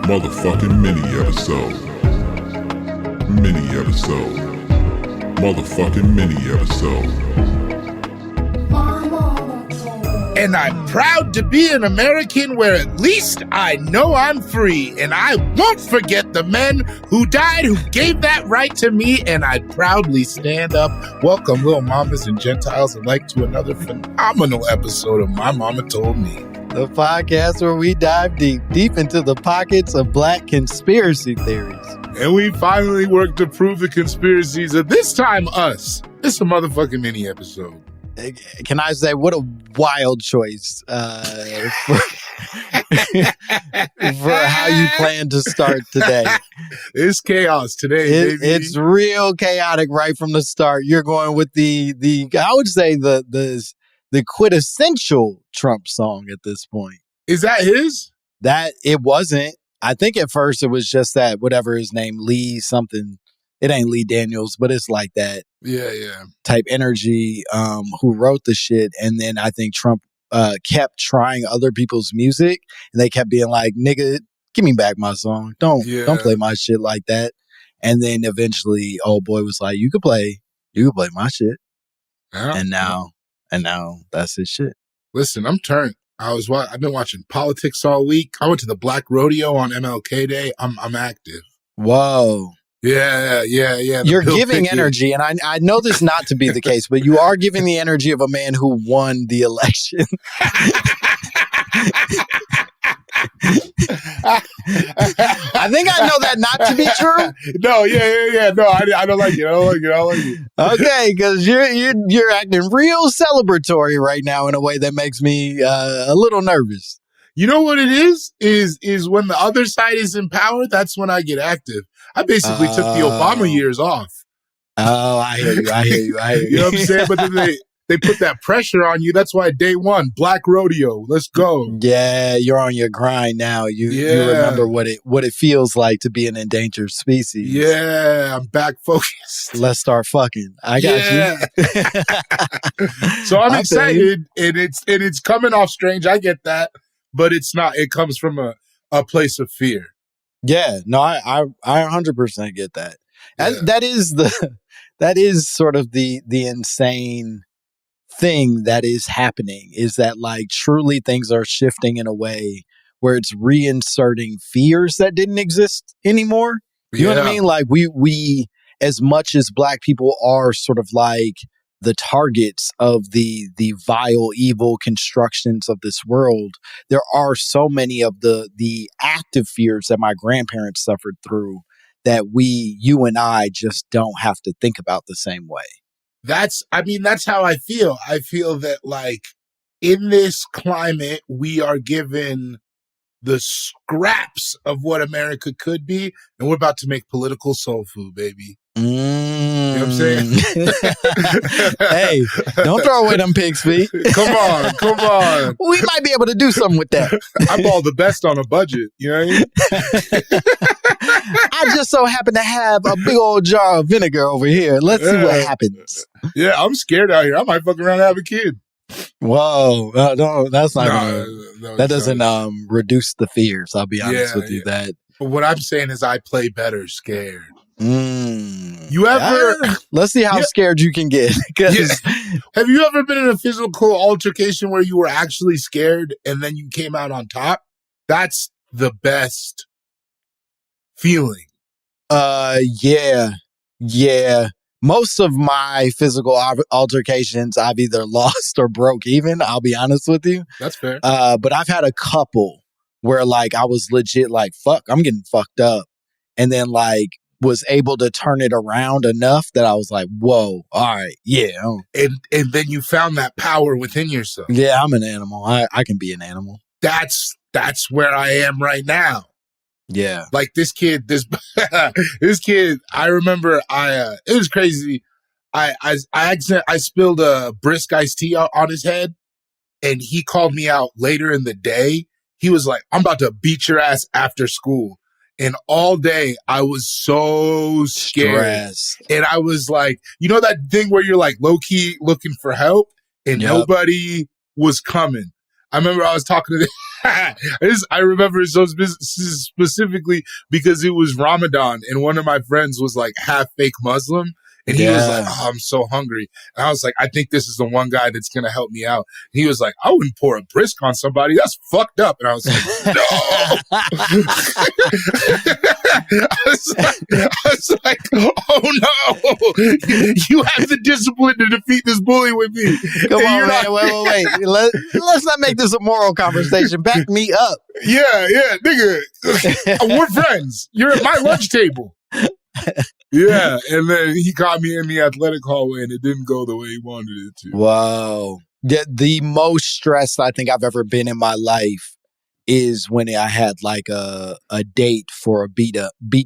Motherfucking mini episode. Mini episode. Motherfucking mini episode. And I'm proud to be an American where at least I know I'm free. And I won't forget the men who died who gave that right to me. And I'd proudly stand up. Welcome, little mamas and Gentiles alike, to another phenomenal episode of My Momma Told Me. The podcast where we dive deep into the pockets of black conspiracy theories. And we finally worked to prove the conspiracies of this time us. It's a motherfucking mini episode. Can I say, what a wild choice for how you plan to start today. It's chaos today, baby. It's real chaotic right from the start. You're going with the I would say the quintessential Trump song at this point. Is that his? That it wasn't. I think at first it was just that whatever his name, Lee something. It ain't Lee Daniels, but it's like that. Yeah. Type energy, who wrote the shit. And then I think Trump kept trying other people's music, and they kept being like, nigga, give me back my song. Don't play my shit like that. And then eventually old boy was like, you could play my shit. Yeah. And now that's his shit. Listen, I'm turned. I've been watching politics all week. I went to the Black Rodeo on MLK Day. I'm active. Whoa. Yeah. You're giving energy, and I know this not to be the case, but you are giving the energy of a man who won the election. I think I know that not to be true. No, yeah. No, I don't like it. Okay, because you're acting real celebratory right now in a way that makes me a little nervous. You know what it is when the other side is in power, that's when I get active. I basically took the Obama years off. Oh, I hear you. You know what I'm saying? But then they put that pressure on you. That's why day one, Black Rodeo, let's go. Yeah, you're on your grind now. You remember what it feels like to be an endangered species. Yeah, I'm back focused. Let's start fucking. I got you. So I'm excited, and it's coming off strange. I get that, but it's not. It comes from a place of fear. Yeah, no, I 100% get that. Yeah. That is sort of the insane thing that is happening, is that like truly things are shifting in a way where it's reinserting fears that didn't exist anymore. You know what I mean? Like we as much as black people are sort of like the targets of the vile, evil constructions of this world, there are so many of the active fears that my grandparents suffered through that you and I just don't have to think about the same way. That's how I feel. I feel that like in this climate, we are given the scraps of what America could be, and we're about to make political soul food, baby. You know what I'm saying? Hey, don't throw away them pig's feet. Come on. We might be able to do something with that. I ball the best on a budget. You know what I mean? I just so happen to have a big old jar of vinegar over here. Let's see what happens. Yeah, I'm scared out here. I might fuck around and have a kid. Whoa, no, that's not that doesn't not. Reduce the fears. I'll be honest with you. That. But what I'm saying is I play better scared. You ever? Let's see how scared you can get. Have you ever been in a physical altercation where you were actually scared and then you came out on top? That's the best feeling. Yeah. Most of my physical altercations, I've either lost or broke even. I'll be honest with you. That's fair. But I've had a couple where like I was legit like, fuck, I'm getting fucked up. And then like was able to turn it around enough that I was like, whoa, all right, yeah. And then you found that power within yourself. Yeah, I'm an animal. I can be an animal. That's where I am right now. Yeah. Like this kid, this kid, I remember it was crazy. I spilled a brisk iced tea on his head, and he called me out later in the day. He was like, I'm about to beat your ass after school. And all day I was so scared. And I was like, you know that thing where you're like low key looking for help and nobody was coming. I remember I was talking to I remember it so specifically because it was Ramadan and one of my friends was like half fake Muslim. And he was like, oh, I'm so hungry. And I was like, I think this is the one guy that's going to help me out. And he was like, I wouldn't pour a brisk on somebody. That's fucked up. And I was like, no. I was like, oh no. You have the discipline to defeat this bully with me. Come on, man. Wait. Let's not make this a moral conversation. Back me up. Yeah, nigga. We're friends. You're at my lunch table. Yeah, and then he caught me in the athletic hallway and it didn't go the way he wanted it to. Wow. Yeah, the most stressed I think I've ever been in my life is when I had like a date for a beat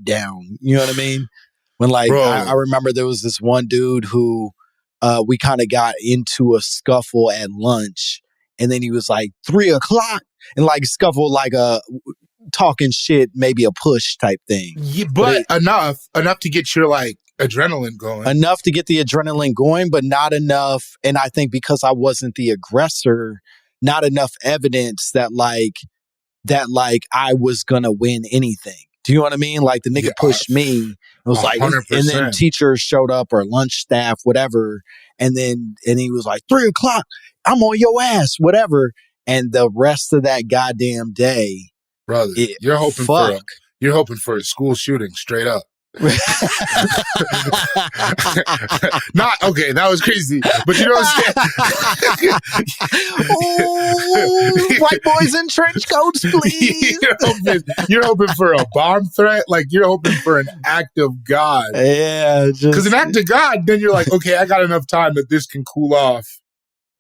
down. You know what I mean? When like I remember there was this one dude who we kind of got into a scuffle at lunch, and then he was like 3:00 and like scuffle like a talking shit, maybe a push type thing. Yeah, but enough to get your like adrenaline going. Enough to get the adrenaline going, but not enough. And I think because I wasn't the aggressor, not enough evidence that I was gonna win anything. Do you know what I mean? Like the nigga pushed me. It was 100%. Like, and then teachers showed up or lunch staff, whatever. And he was like, 3:00, I'm on your ass, whatever. And the rest of that goddamn day, brother, you're hoping for a school shooting straight up. Not okay, that was crazy. But you know what I'm saying? White boys in trench coats, please. You're hoping for a bomb threat, like you're hoping for an act of God. Yeah, because an act of God, then you're like, okay, I got enough time that this can cool off,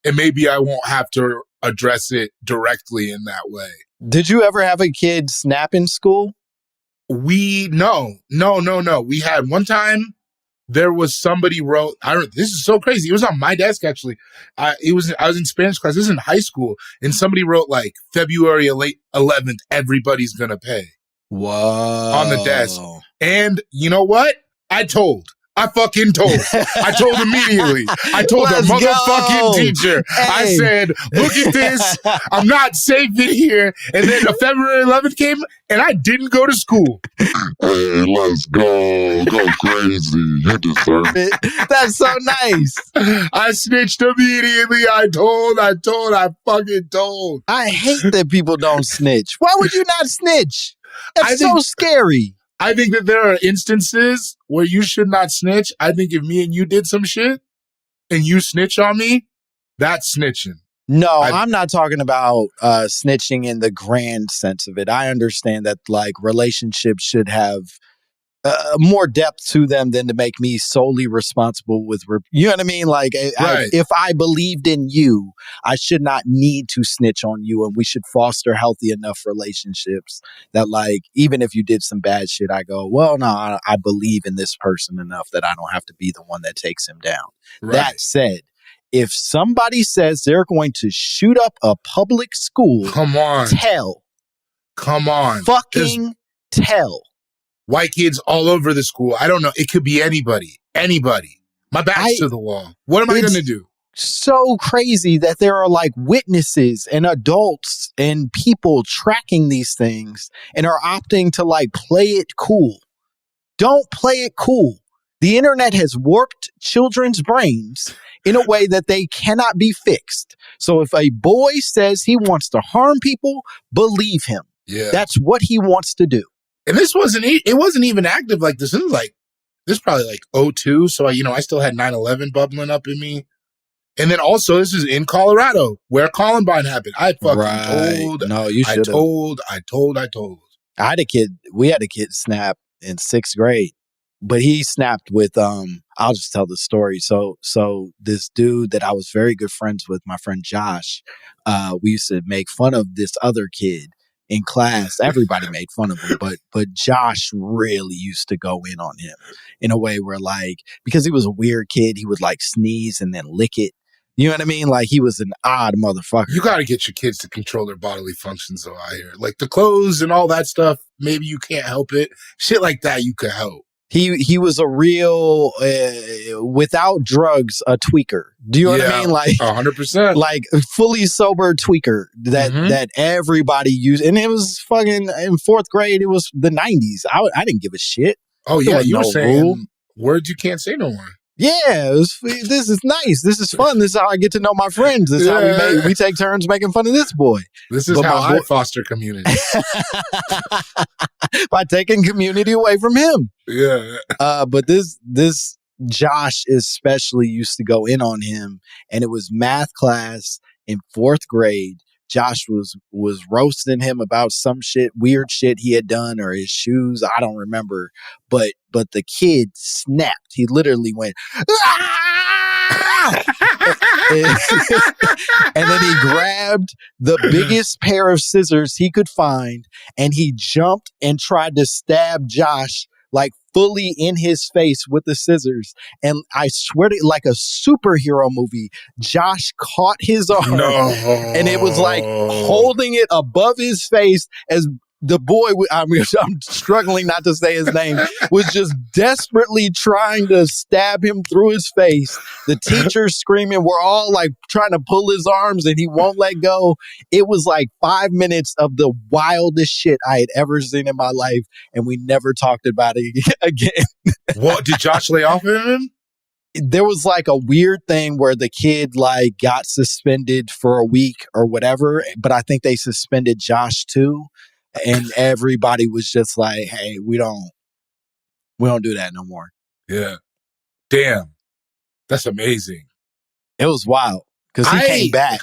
and maybe I won't have to address it directly in that way. Did you ever have a kid snap in school? No. We had one time there was somebody wrote, this is so crazy. It was on my desk actually. I was in Spanish class. This is in high school. And somebody wrote like February 11th, everybody's going to pay. Whoa. On the desk. And you know what? I fucking told. I told immediately. I told the motherfucking teacher. Hey. I said, look at this. I'm not safe in here. And then February 11th came and I didn't go to school. Hey, let's go. Go crazy. You deserve it. That's so nice. I snitched immediately. I fucking told. I hate that people don't snitch. Why would you not snitch? That's so scary. I think that there are instances where you should not snitch. I think if me and you did some shit and you snitch on me, that's snitching. No, I'm not talking about snitching in the grand sense of it. I understand that like relationships should have more depth to them than to make me solely responsible with, you know what I mean? Like right. If I believed in you, I should not need to snitch on you, and we should foster healthy enough relationships that like, even if you did some bad shit, I go, well, no, I believe in this person enough that I don't have to be the one that takes him down. Right. That said, if somebody says they're going to shoot up a public school, come on. Fucking tell. White kids all over the school. I don't know. It could be anybody. My back's to the wall. What am I going to do? So crazy that there are like witnesses and adults and people tracking these things and are opting to like play it cool. Don't play it cool. The internet has warped children's brains in a way that they cannot be fixed. So if a boy says he wants to harm people, believe him. Yeah. That's what he wants to do. And it wasn't even active like this. This is probably like 2002. So, I still had 9/11 bubbling up in me. And then also this is in Colorado where Columbine happened. I fucking told. No, you should have. I told. We had a kid snap in 6th grade, but he snapped with, I'll just tell the story. So this dude that I was very good friends with, my friend Josh, we used to make fun of this other kid in class. Everybody made fun of him, but Josh really used to go in on him in a way where like, because he was a weird kid, he would like sneeze and then lick it. You know what I mean? Like he was an odd motherfucker. You got to get your kids to control their bodily functions though, I hear. Like the clothes and all that stuff, maybe you can't help it. Shit like that you could help. He was a real without drugs a tweaker. Do you know what I mean? Like 100%. Like fully sober tweaker that everybody used, and it was fucking in fourth grade. It was the 90s. I didn't give a shit. Oh yeah, you were saying rule. Words you can't say no more. Yeah, this is nice. This is fun. This is how I get to know my friends. This is how we take turns making fun of this boy. This is how I foster community. By taking community away from him. Yeah. But this Josh especially used to go in on him, and it was math class in fourth grade. Josh was roasting him about some weird shit he had done, or his shoes. I don't remember, but the kid snapped. He literally went, "Ah!" and then he grabbed the biggest pair of scissors he could find, and he jumped and tried to stab Josh like fully in his face with the scissors. And I swear to, like a superhero movie, Josh caught his arm and it was like holding it above his face as the boy, I'm struggling not to say his name, was just desperately trying to stab him through his face. The teacher's screaming. We're all like trying to pull his arms and he won't let go. It was like 5 minutes of the wildest shit I had ever seen in my life. And we never talked about it again. What, did Josh lay off of him? There was like a weird thing where the kid like got suspended for a week or whatever. But I think they suspended Josh too. And everybody was just like, hey, we don't do that no more. Yeah. Damn. That's amazing. It was wild because he came back.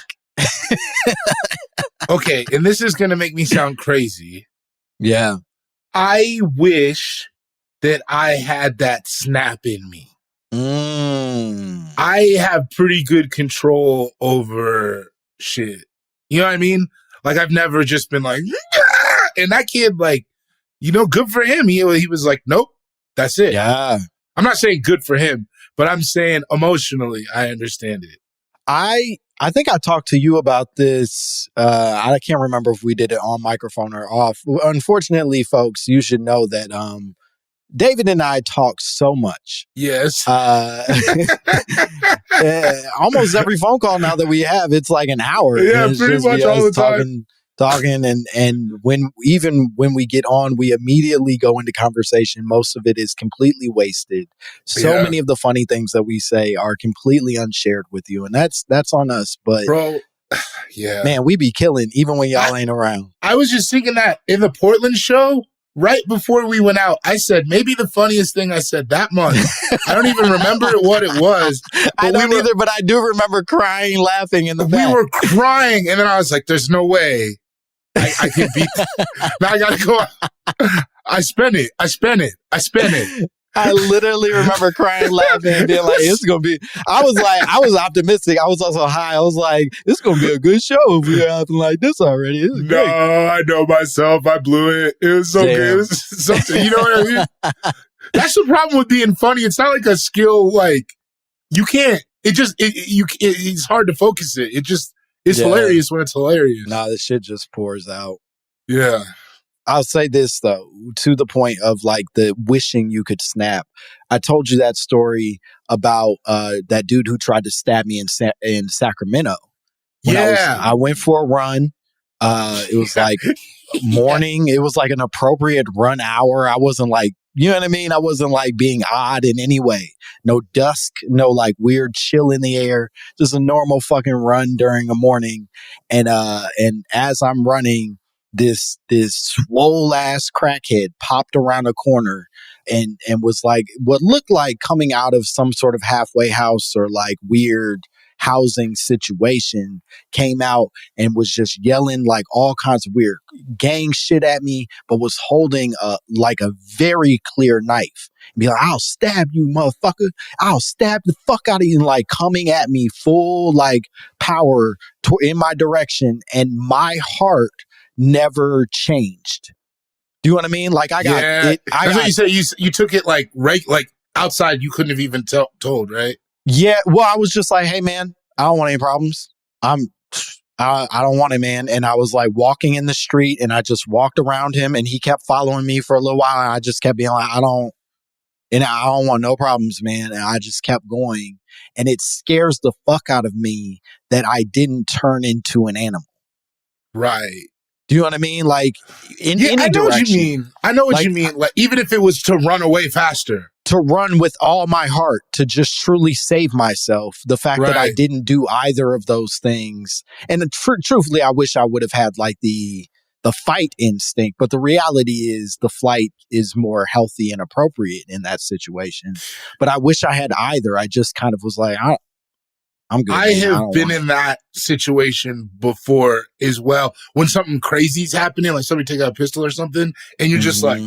Okay. And this is going to make me sound crazy. Yeah. I wish that I had that snap in me. I have pretty good control over shit. You know what I mean? Like, I've never just been like, and that kid, like, good for him. He was like, nope, that's it. Yeah. I'm not saying good for him, but I'm saying emotionally, I understand it. I think I talked to you about this. I can't remember if we did it on microphone or off. Unfortunately, folks, you should know that David and I talk so much. Yes. Almost every phone call now that we have, it's like an hour. Yeah, pretty much all the time. Talking and when we get on, we immediately go into conversation. Most of it is completely wasted. So many of the funny things that we say are completely unshared with you, and that's on us. But bro, yeah, man, we be killing even when y'all ain't around. I was just thinking that in the Portland show, right before we went out, I said maybe the funniest thing I said that month. I don't even remember what it was. I don't either, but I do remember crying, laughing in the back. We were crying, and then I was like, "There's no way I can beat." Now I gotta go. I spent it. I literally remember crying, laughing, and being like, "It's gonna be." I was optimistic. I was also high. I was like, "It's gonna be a good show if we're acting like this already." No, great. I know myself. I blew it. It was so good. It was something. You know what I mean? That's the problem with being funny. It's not like a skill. Like you can't. It's hard to focus it. It's hilarious when it's hilarious. Nah, the shit just pours out. Yeah. I'll say this, though, to the point of like the wishing you could snap. I told you that story about that dude who tried to stab me in Sacramento. I went for a run. It was like morning. It was like an appropriate run hour. I wasn't like, you know what I mean? I wasn't like being odd in any way. No dusk, no like weird chill in the air. Just a normal fucking run during a morning. And as I'm running, this swole ass crackhead popped around a corner and was like what looked like coming out of some sort of halfway house or like weird housing situation, came out and was just yelling like all kinds of weird gang shit at me, but was holding a very clear knife. And be like, "I'll stab you, motherfucker. I'll stab the fuck out of you," and like coming at me full like power in my direction. And my heart never changed. Do you know what I mean? Like I got it. That's what you said. You took it like right, like outside. You couldn't have even told, right? Yeah. Well, I was just like, "Hey, man, I don't want any problems. I don't want it, man." And I was like walking in the street, and I just walked around him, and he kept following me for a little while. And I just kept being like, And I don't want no problems, man. And I just kept going. And it scares the fuck out of me that I didn't turn into an animal. Right. Do you know what I mean? Like in Yeah, any I know direction. what you mean. I know what Like, you mean. Like, even if it was to run away faster. To run with all my heart, to just truly save myself. The fact that I Right. didn't do either of those things. And truthfully, I wish I would have had like the fight instinct. But the reality is the flight is more healthy and appropriate in that situation. But I wish I had either. I just kind of was like, I'm good. I man. have don't been want in that situation before as well. When something crazy is happening, like somebody take out a pistol or something, and you're just like,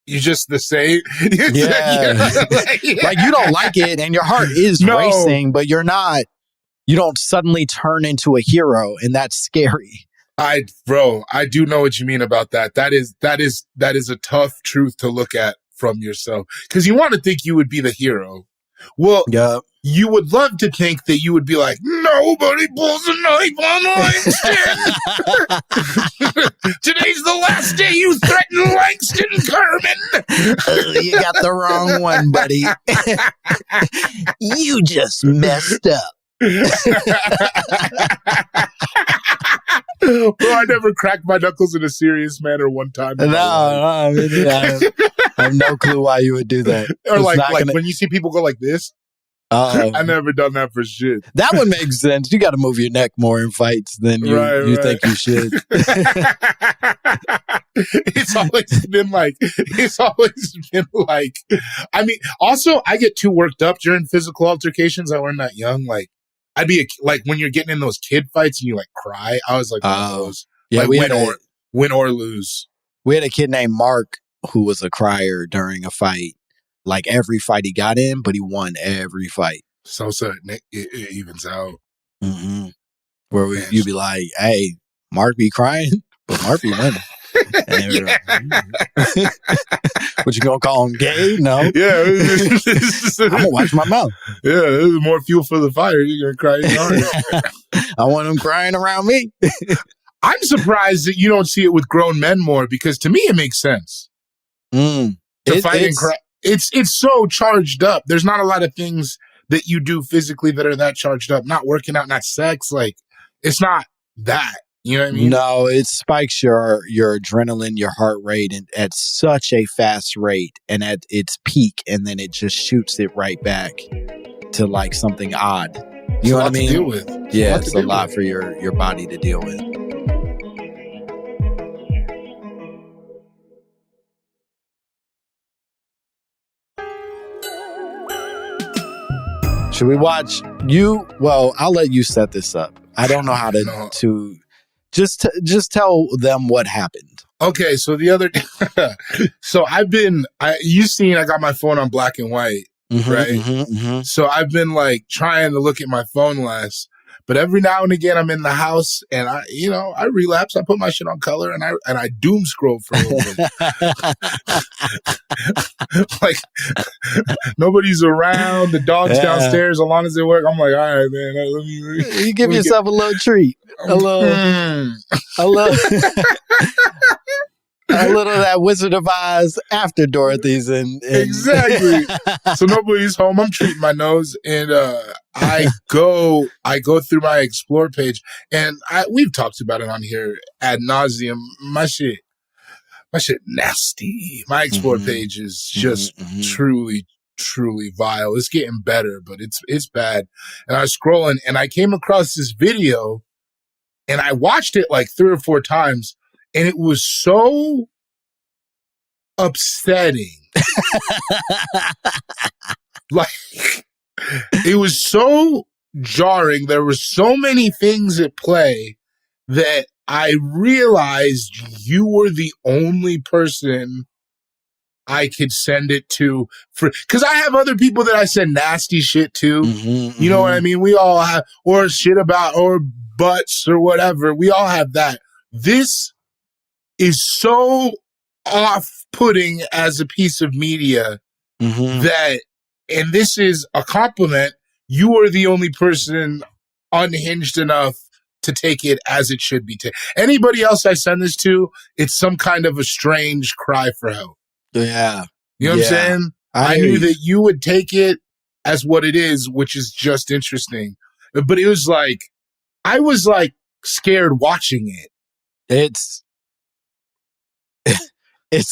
you're just the same. Yeah. Like you don't like it and your heart is racing, but you don't suddenly turn into a hero, and that's scary. I do know what you mean about that. That is a tough truth to look at from yourself, because you want to think you would be the hero. Well, you would love to think that you would be like, nobody pulls a knife on Langston. Today's the last day you threaten Langston Kerman. You got the wrong one, buddy. You just messed up. Bro, I never cracked my knuckles in a serious manner one time. I have no clue why you would do that. Or like when you see people go like this. I never done that for shit. That would make sense. You got to move your neck more in fights than you think you should. It's always been like, I mean, also I get too worked up during physical altercations. I learned that young. Like, I'd be like when you're getting in those kid fights and you like cry. I was like, one of those. Yeah, like, win or lose. We had a kid named Mark who was a crier during a fight. Like every fight he got in, but he won every fight. So it evens out. Mm-hmm. Where you'd be like, hey, Mark be crying, but Mark be winning. What you gonna call him, gay? No. Yeah. I'm gonna watch my mouth. Yeah, there's more fuel for the fire. You're gonna cry harder. I want him crying around me. I'm surprised that you don't see it with grown men more, because to me it makes sense. To fight and cry. It's so charged up. There's not a lot of things that you do physically that are that charged up. Not working out, not sex. Like, it's not that. You know what I mean? No, it spikes your adrenaline, your heart rate at such a fast rate and at its peak, and then it just shoots it right back to like something odd. You know what I mean? To deal with. Yeah, it's a lot for your body to deal with. Should we watch you? Well, I'll let you set this up. I don't know how to just tell them what happened. Okay, so the other so I got my phone on black and white, right? So I've been like trying to look at my phone less, but every now and again I'm in the house and I relapse. I put my shit on color and I doom scroll for a little bit. Like, nobody's around, the dog's downstairs. As long as they work, I'm like, all right, man. You give yourself a little treat, a little of that Wizard of Oz after Dorothy's and exactly. So nobody's home. I'm treating my nose, and I go through my explore page, and we've talked about it on here ad nauseum. My shit nasty. My explore page is just truly vile. It's getting better, but it's bad. And I was scrolling, and I came across this video, and I watched it like 3 or 4 times. And it was so upsetting. Like, it was so jarring. There were so many things at play that I realized you were the only person I could send it to, because I have other people that I send nasty shit to. You know what I mean? We all have, or shit about, or butts or whatever. We all have that. This is so off-putting as a piece of media that, and this is a compliment, you are the only person unhinged enough to take it as it should be taken. Anybody else I send this to, it's some kind of a strange cry for help. Yeah. You know what I'm saying? I knew that you would take it as what it is, which is just interesting. But it was like, I was like scared watching it. It's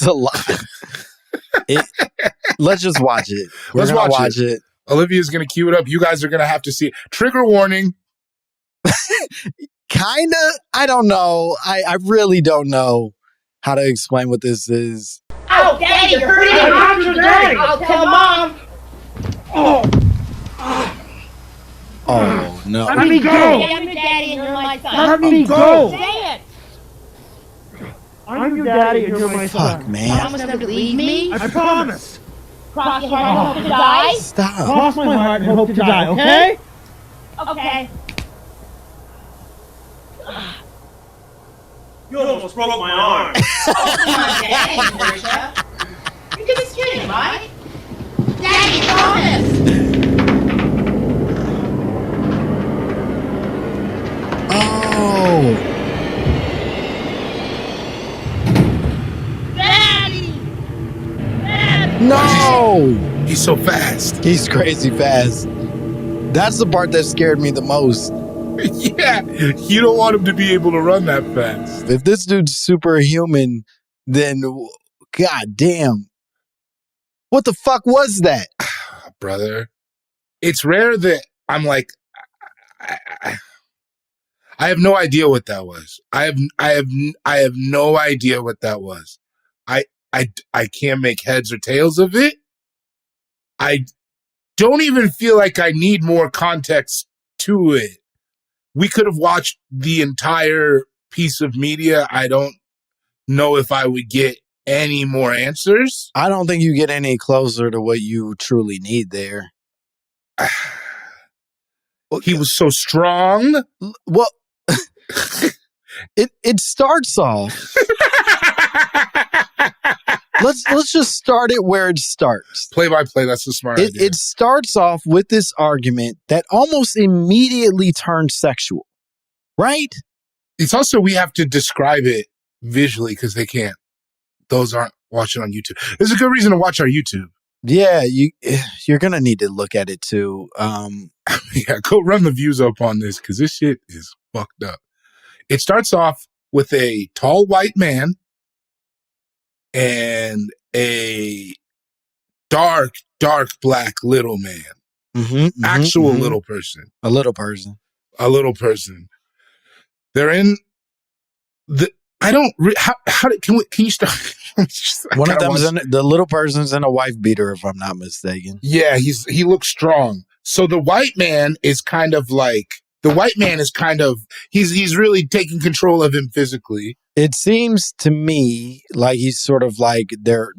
a lot. Let's just watch it. Let's watch it. Olivia's going to cue it up. You guys are going to have to see it. Trigger warning. Kinda. I don't know. I really don't know how to explain what this is. Oh, Daddy, you're hurting me. I'm your daddy. I'll tell Mom. Oh, no. Let me go. I'm your daddy and you're my son. Let me go. Say it. I'm your daddy and you're my Fuck, son. man. Promise never to leave me. I promise. Cross your heart and hope to die. Stop. Cross my heart and hope to die, okay? Okay. You almost broke my arm. Come on, Daddy, Marisha. You did this kidding, right? Daddy, promise. Oh. Daddy. No. He's so fast. He's crazy fast. That's the part that scared me the most. Yeah. You don't want him to be able to run that fast. If this dude's superhuman, then god damn. What the fuck was that? Brother. It's rare that I'm like, I have no idea what that was. I have no idea what that was. I can't make heads or tails of it. I don't even feel like I need more context to it. We could have watched the entire piece of media. I don't know if I would get any more answers. I don't think you get any closer to what you truly need there. He was so strong. Well, it starts off. Let's just start it where it starts. Play by play. That's the smart idea. It starts off with this argument that almost immediately turns sexual, right? It's also, we have to describe it visually because they can't. Those aren't watching on YouTube. There's a good reason to watch our YouTube. Yeah, you're gonna need to look at it too. Yeah, go run the views up on this because this shit is fucked up. It starts off with a tall white man and a dark black little man. Actual little person. A little person. A little person. They're in the. I don't. Can you start? One of them's the little person's in a wife beater, if I'm not mistaken. Yeah, he looks strong. So the white man is kind of he's really taking control of him physically. It seems to me like he's sort of like they're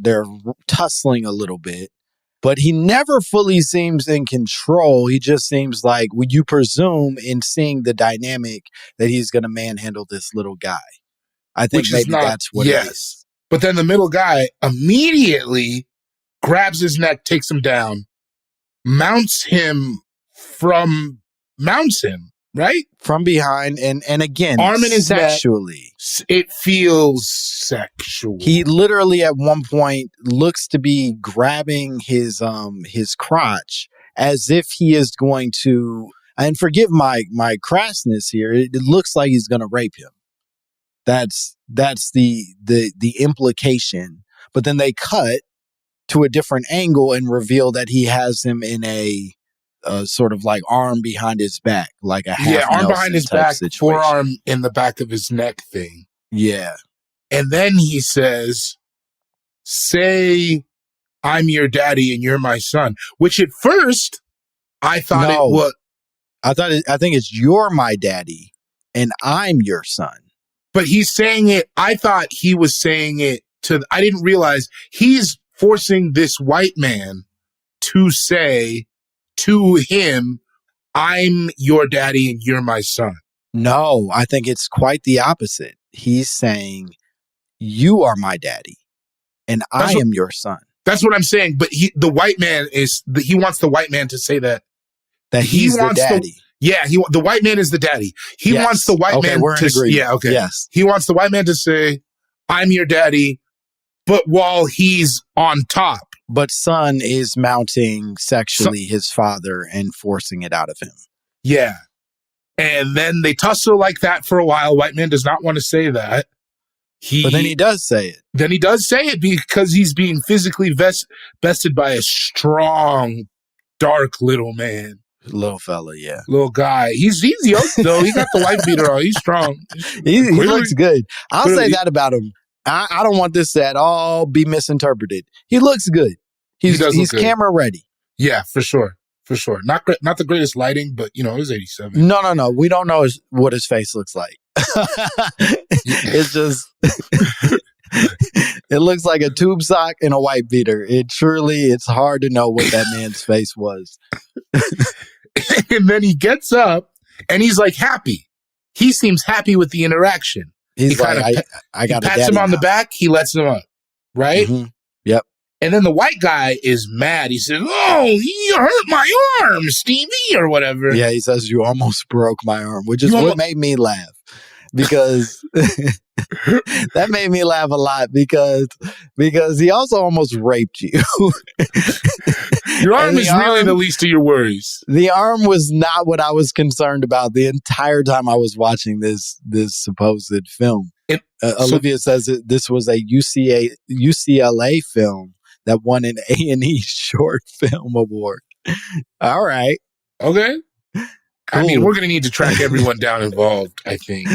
tussling a little bit, but he never fully seems in control. He just seems like, would you presume in seeing the dynamic that he's going to manhandle this little guy? I think maybe that's what it is. But then the middle guy immediately grabs his neck, takes him down, mounts him, right? From behind, and again, arm in his sexually. Neck, it feels sexual. He literally at one point looks to be grabbing his crotch as if he is going to, and forgive my crassness here, it looks like he's going to rape him. That's the implication. But then they cut to a different angle and reveal that he has him in a sort of like arm behind his back, like a half arm behind his back, situation. Forearm in the back of his neck thing. Yeah. And then he says, say I'm your daddy and you're my son, which at first I thought it was. I think it's you're my daddy and I'm your son. But he's saying it. I thought he was saying it I didn't realize he's forcing this white man to say to him, I'm your daddy and you're my son. No, I think it's quite the opposite. He's saying, you are my daddy and I am your son. That's what I'm saying. But he wants the white man to say that he's the daddy. The white man is the daddy. He wants the white man we're in agreement. Yeah, okay. Yes. He wants the white man to say, I'm your daddy, but while he's on top. But son is mounting sexually his father and forcing it out of him. Yeah. And then they tussle like that for a while. White man does not want to say that. But then he does say it. Then he does say it because he's being physically bested by a strong, dark little man. Little fella, yeah. Little guy. He's young, though. He got the wife beater on. He's strong. He looks good. I'll say that about him. I don't want this to at all be misinterpreted. He looks good. He's good. camera ready. Yeah, for sure. For sure. Not the greatest lighting, but, it was 87. No. We don't know what his face looks like. It's just... It looks like a tube sock and a white beater. It's hard to know what that man's face was. And then he gets up and he's like happy. He seems happy with the interaction. He's I got he pats him on the back. He lets him up. Right? Mm-hmm. Yep. And then the white guy is mad. He says, "Oh, you hurt my arm, Stevie," or whatever. Yeah, he says, "You almost broke my arm," which is what made me laugh. Because that made me laugh a lot because he also almost raped you. Your arm is really the least of your worries. The arm was not what I was concerned about the entire time I was watching this supposed film. Olivia says that this was a UCLA film that won an A&E Short Film Award. All right. Okay. Cool. I mean, we're going to need to track everyone down involved, I think.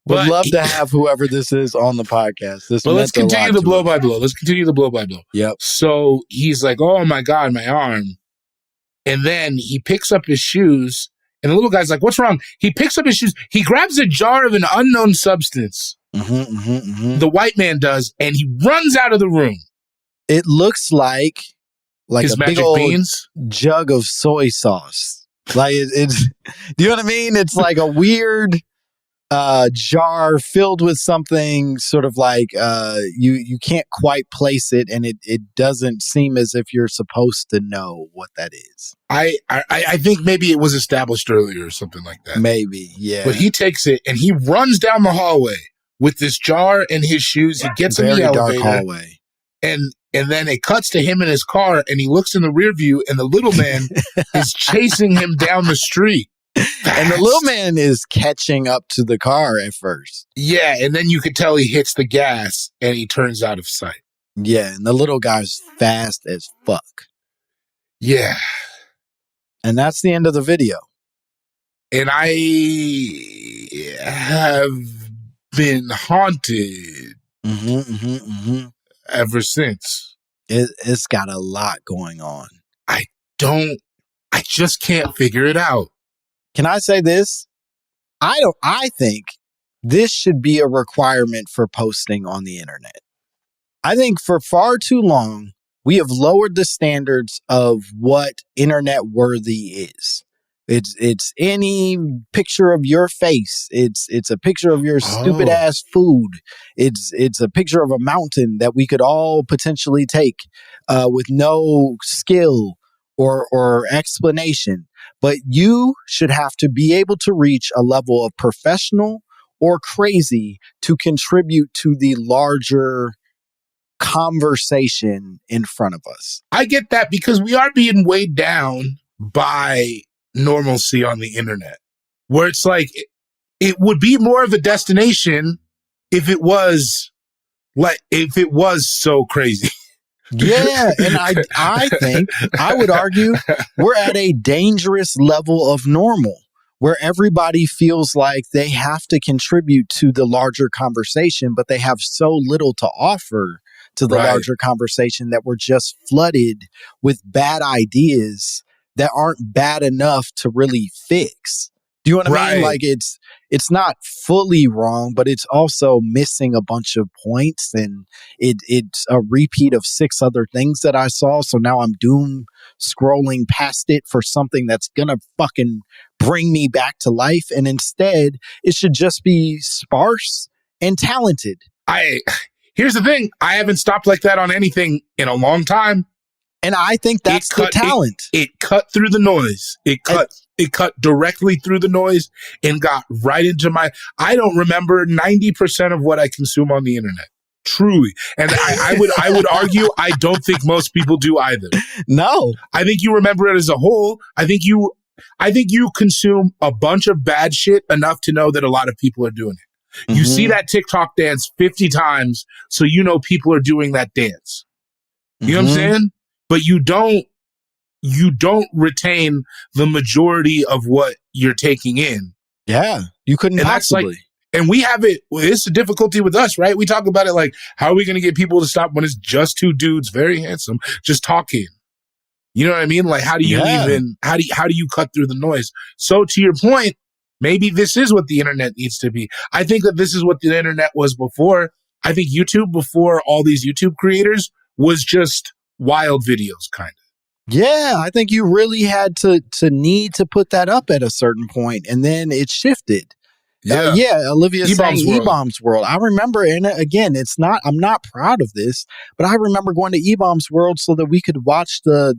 Would love to have whoever this is on the podcast. But let's continue the blow by blow. Yep. So he's like, "Oh my God, my arm." And then he picks up his shoes and the little guy's like, "What's wrong?" He picks up his shoes. He grabs a jar of an unknown substance. The white man does, and he runs out of the room. It looks like his a magic big old beans? jug of soy sauce. Like it's do you know what I mean? It's like a weird jar filled with something sort of like you can't quite place it, and it doesn't seem as if you're supposed to know what that is. I think maybe it was established earlier or something like that. Maybe, yeah. But he takes it and he runs down the hallway with this jar and his shoes. He gets in the elevator. Dark hallway. And then it cuts to him in his car, and he looks in the rear view, and the little man is chasing him down the street. Fast. And the little man is catching up to the car at first. Yeah, and then you could tell he hits the gas, and he turns out of sight. Yeah, and the little guy's fast as fuck. Yeah. And that's the end of the video. And I have been haunted ever since. It's got a lot going on. I just can't figure it out. Can I say this? I think this should be a requirement for posting on the internet. I think for far too long, we have lowered the standards of what internet worthy is. It's any picture of your face. It's a picture of your stupid ass food. It's a picture of a mountain that we could all potentially take with no skill or explanation. But you should have to be able to reach a level of professional or crazy to contribute to the larger conversation in front of us. I get that because we are being weighed down by normalcy on the internet, where it's like it would be more of a destination if it was so crazy. Yeah, and I think I would argue we're at a dangerous level of normal where everybody feels like they have to contribute to the larger conversation, but they have so little to offer to the larger conversation that we're just flooded with bad ideas that aren't bad enough to really fix. Do you know what I mean? Like it's not fully wrong, but it's also missing a bunch of points, and it's a repeat of 6 other things that I saw. So now I'm doom scrolling past it for something that's gonna fucking bring me back to life. And instead, it should just be sparse and talented. Here's the thing. I haven't stopped like that on anything in a long time. And I think that's the talent. It cut through the noise. It cut directly through the noise and got right into I don't remember 90% of what I consume on the internet. Truly. And I would argue I don't think most people do either. No. I think you remember it as a whole. I think you consume a bunch of bad shit enough to know that a lot of people are doing it. You see that TikTok dance 50 times, so you know people are doing that dance. You know what I'm saying? But you don't retain the majority of what you're taking in. Yeah. You couldn't And possibly. And we have it, it's a difficulty with us, right? We talk about it like, how are we going to get people to stop when it's just two dudes, very handsome, just talking? You know what I mean? Like, how do you how do you cut through the noise? So to your point, maybe this is what the internet needs to be. I think that this is what the internet was before. I think YouTube, before all these YouTube creators, was just wild videos, kind of. Yeah, I think you really had to need to put that up at a certain point, and then it shifted. Olivia's saying E-Bomb's World. I remember, and again, I'm not proud of this, but I remember going to E-Bomb's World so that we could watch the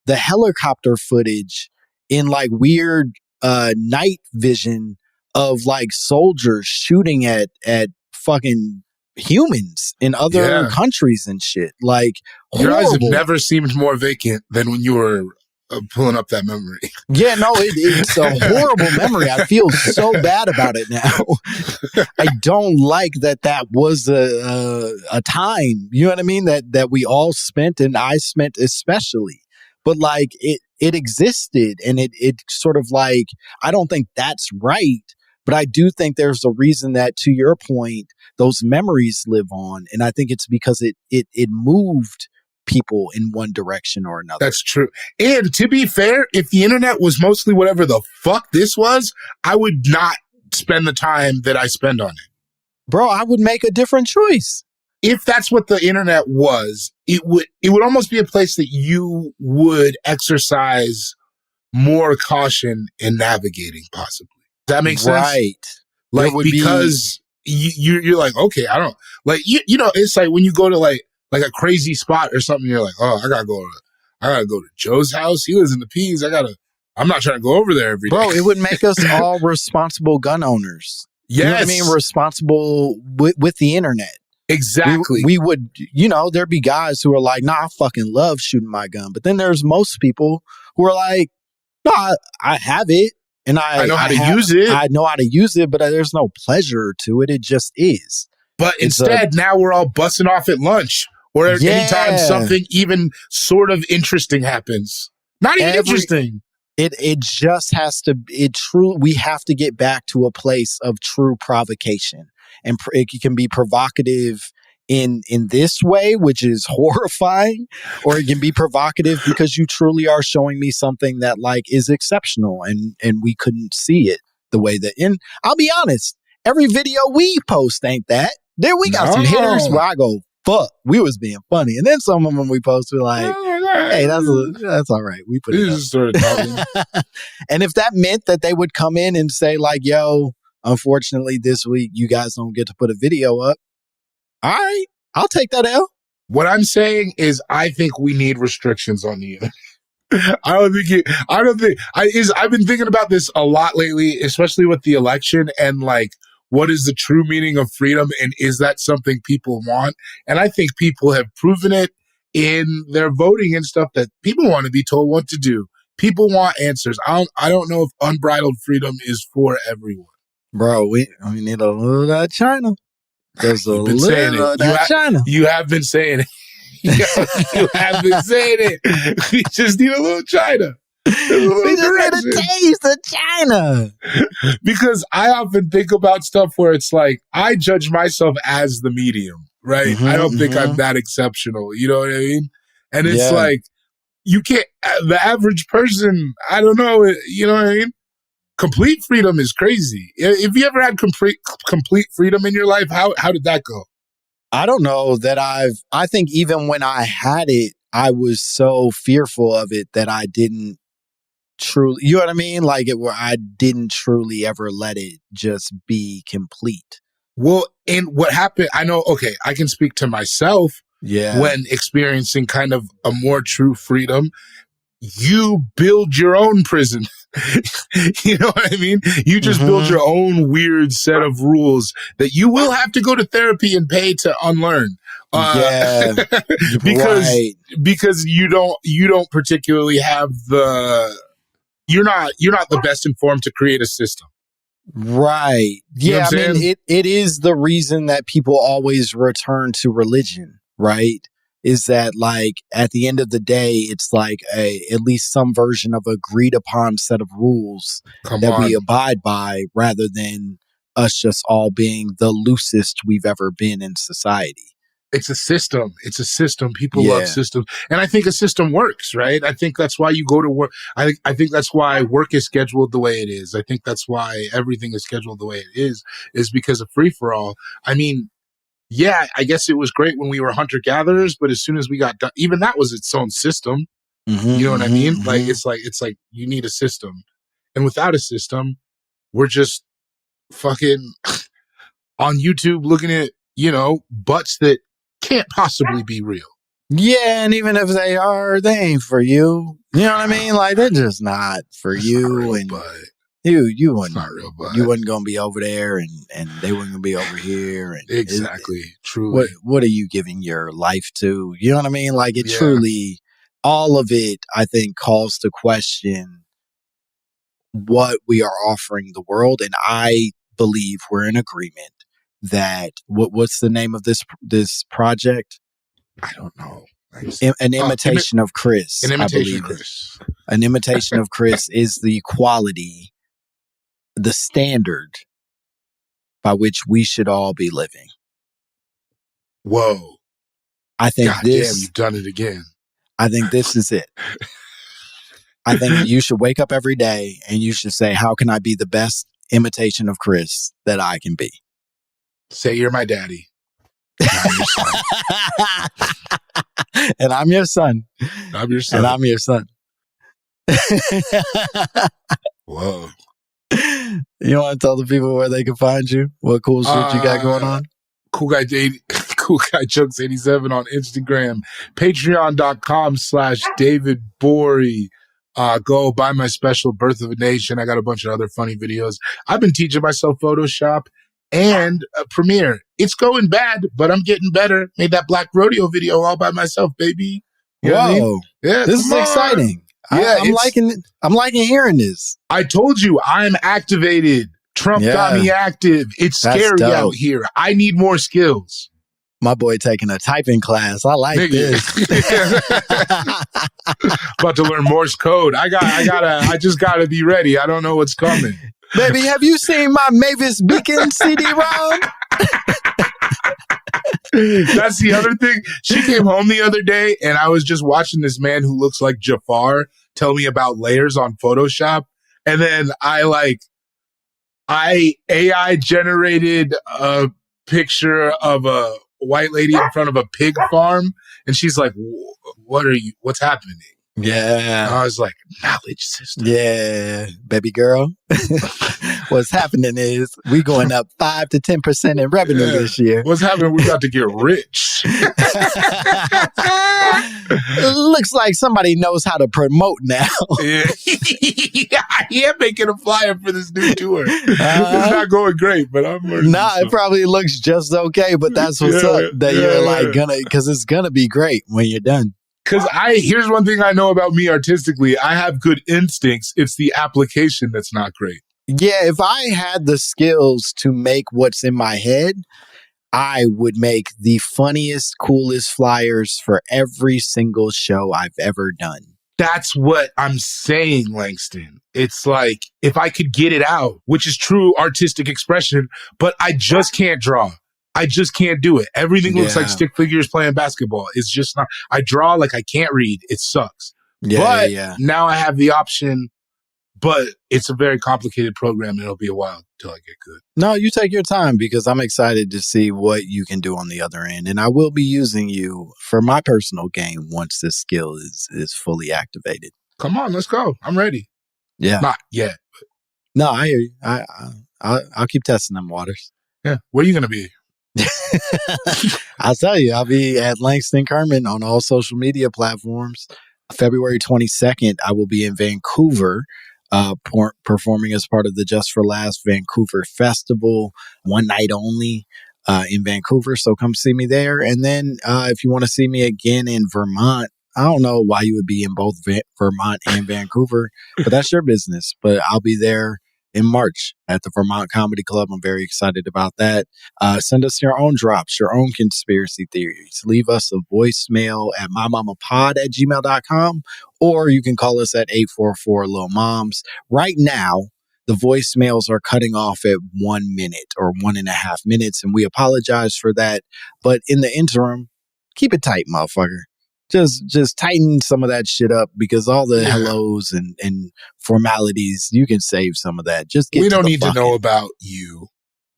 helicopter footage in like weird night vision of like soldiers shooting at fucking humans in other countries and shit. Like, your eyes have horrible. never seemed more vacant than when you were pulling up that memory. Yeah, no, it's a horrible memory. I feel so bad about it now. I don't like that was a time, you know what I mean, that we all spent, and I spent especially. But like it existed, and it sort of like, I don't think that's right, but I do think there's a reason that, to your point, those memories live on, and I think it's because it moved people in one direction or another. That's true. And to be fair, if the internet was mostly whatever the fuck this was, I would not spend the time that I spend on it. Bro, I would make a different choice. If that's what the internet was, it would almost be a place that you would exercise more caution in navigating, possibly. Does that make sense? Right. Like, because you're like, okay, I don't, like, you know, it's like when you go to like a crazy spot or something, you're like, oh, I gotta go to Joe's house. He lives in the P's. I'm not trying to go over there every day. Bro, it would make us all responsible gun owners. Yes. You know what I mean? Responsible with the internet. Exactly. We would, you know, there'd be guys who are like, nah, I fucking love shooting my gun. But then there's most people who are like, no, I have it. And I know how to use it. I know how to use it, but there's no pleasure to it. It just is. But instead, now we're all busting off at lunch or anytime something even sort of interesting happens. Not even interesting. It just has to, we have to get back to a place of true provocation. And it can be provocative in this way, which is horrifying, or it can be provocative because you truly are showing me something that like is exceptional, and we couldn't see it the way that. And I'll be honest, every video we post ain't that. Then we got some hitters where I go, fuck, we was being funny, and then some of them we post were like, hey, that's all right. We put it up. Started talking. And if that meant that they would come in and say like, yo, unfortunately this week you guys don't get to put a video up, all right, I'll take that L. What I'm saying is, I think we need restrictions on the internet. I've been thinking about this a lot lately, especially with the election, and like, what is the true meaning of freedom, and is that something people want? And I think people have proven it in their voting and stuff, that people want to be told what to do. People want answers. I don't know if unbridled freedom is for everyone. Bro, we need a little of that China. There's a little of that China. You have been saying it. You have been saying it. We just need a little China. We just need a taste of China. Because I often think about stuff where it's like, I judge myself as the medium, right? I don't think I'm that exceptional. You know what I mean? And it's like, you can't, the average person, I don't know, you know what I mean? Complete freedom is crazy. If you ever had complete freedom in your life, how did that go? I don't know that I think even when I had it, I was so fearful of it that I didn't truly, you know what I mean? Like where I didn't truly ever let it just be complete. Well, and what happened, I know, okay, I can speak to myself when experiencing kind of a more true freedom. You build your own prison. You know what I mean? You just build your own weird set of rules that you will have to go to therapy and pay to unlearn. Because right. because you don't particularly have you're not the best informed to create a system. Right. You know Yeah, what I I'm mean, saying? it is the reason that people always return to religion, right? Is that like at the end of the day, it's like at least some version of agreed upon set of rules Come that on. we abide by rather than us just all being the loosest we've ever been in society. It's a system. It's a system. People Yeah. love systems. And I think a system works, right? I think that's why you go to work. I think that's why work is scheduled the way it is. I think that's why everything is scheduled the way it is because of free for all. I mean, yeah, I guess it was great when we were hunter gatherers, but as soon as we got done, even that was its own system. You know what I mean? Like, it's like you need a system. And without a system, we're just fucking on YouTube looking at, butts that can't possibly be real. Yeah, and even if they are, they ain't for you. You know what I mean? Like they're just not for It's you. not real And butt. you It's wouldn't, not real butt. you wasn't gonna be over there, and they weren't gonna be over here. And Exactly. Truly. what are you giving your life to? You know what I mean? Like it Yeah. truly, all of it, I think, calls to question what we are offering the world, and I believe we're in agreement that what's the name of this project? I don't know. An imitation of Chris. An imitation I of believe Chris. an imitation of Chris is the quality, the standard by which we should all be living. Whoa. I think God damn, you've done it again. I think this is it. I think you should wake up every day and you should say, how can I be the best imitation of Chris that I can be? Say you're my daddy. I'm your son. And I'm your son. I'm your son. And I'm your son. Whoa. You want to tell the people where they can find you? What cool shit you got going on? Cool Guy Jokes 87 on Instagram. Patreon.com/David Borey. Go buy my special Birth of a Nation. I got a bunch of other funny videos. I've been teaching myself Photoshop and Premiere. It's going bad, but I'm getting better. Made that Black Rodeo video all by myself, baby. You know what I mean? Yeah, this is exciting. Yeah, I'm liking it. I'm liking hearing this. I told you I'm activated. Trump got me active. It's scary out here. I need more skills. My boy taking a typing class. I like this. About to learn Morse code. I just gotta be ready. I don't know what's coming. Baby, have you seen my Mavis Beacon CD-ROM? That's the other thing. She came home the other day and I was just watching this man who looks like Jafar tell me about layers on Photoshop. And then I AI generated a picture of a white lady in front of a pig farm. And she's like, what's happening? Yeah. And I was like, knowledge system. Yeah, baby girl. What's happening is we going up 5 to 10% in revenue this year. What's happening? We're about to get rich. It looks like somebody knows how to promote now. Yeah, I am making a flyer for this new tour. It's not going great, but I'm learning. It probably looks just okay, but that's what's up. That you're like because it's gonna be great when you're done. Because here's one thing I know about me artistically. I have good instincts. It's the application that's not great. Yeah, if I had the skills to make what's in my head, I would make the funniest, coolest flyers for every single show I've ever done. That's what I'm saying, Langston. It's like, if I could get it out, which is true artistic expression, but I just can't draw. I just can't do it. Everything looks like stick figures playing basketball. It's just not. I draw like I can't read. It sucks. But now I have the option, but it's a very complicated program and it'll be a while until I get good. No, you take your time because I'm excited to see what you can do on the other end. And I will be using you for my personal game once this skill is fully activated. Come on, let's go. I'm ready. Yeah. Not yet. No, I hear you. I'll keep testing them waters. Yeah. Where are you going to be? I'll tell you, I'll be at Langston Kerman on all social media platforms. February 22nd, I will be in Vancouver performing as part of the Just for Laughs Vancouver Festival, one night only in Vancouver. So come see me there. And then if you want to see me again in Vermont, I don't know why you would be in both Vermont and Vancouver, but that's your business. But I'll be there in March at the Vermont Comedy Club. I'm very excited about that. Send us your own drops, your own conspiracy theories. Leave us a voicemail at mymommapod@gmail.com, or you can call us at 844-LIL-MOMS. Right now, the voicemails are cutting off at 1 minute or 1.5 minutes, and we apologize for that. But in the interim, keep it tight, motherfucker. Just tighten some of that shit up, because all the hellos and formalities, you can save some of that. Just get we to don't the need fucking. to know about you.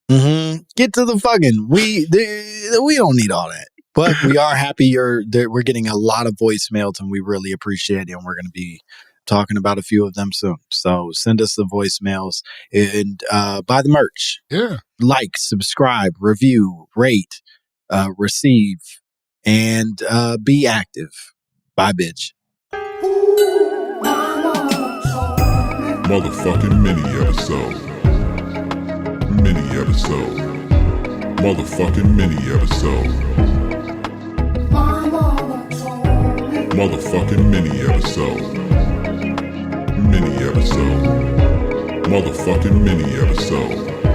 Get to the fucking. We don't need all that. But we are happy we're getting a lot of voicemails, and we really appreciate it. And we're going to be talking about a few of them soon. So send us the voicemails and buy the merch. Yeah. Like, subscribe, review, rate, receive, and be active. Bye, bitch. Motherfucking mini episode. Mini episode. Motherfucking mini episode. Motherfucking mini episode. Mini episode. Motherfucking mini episode.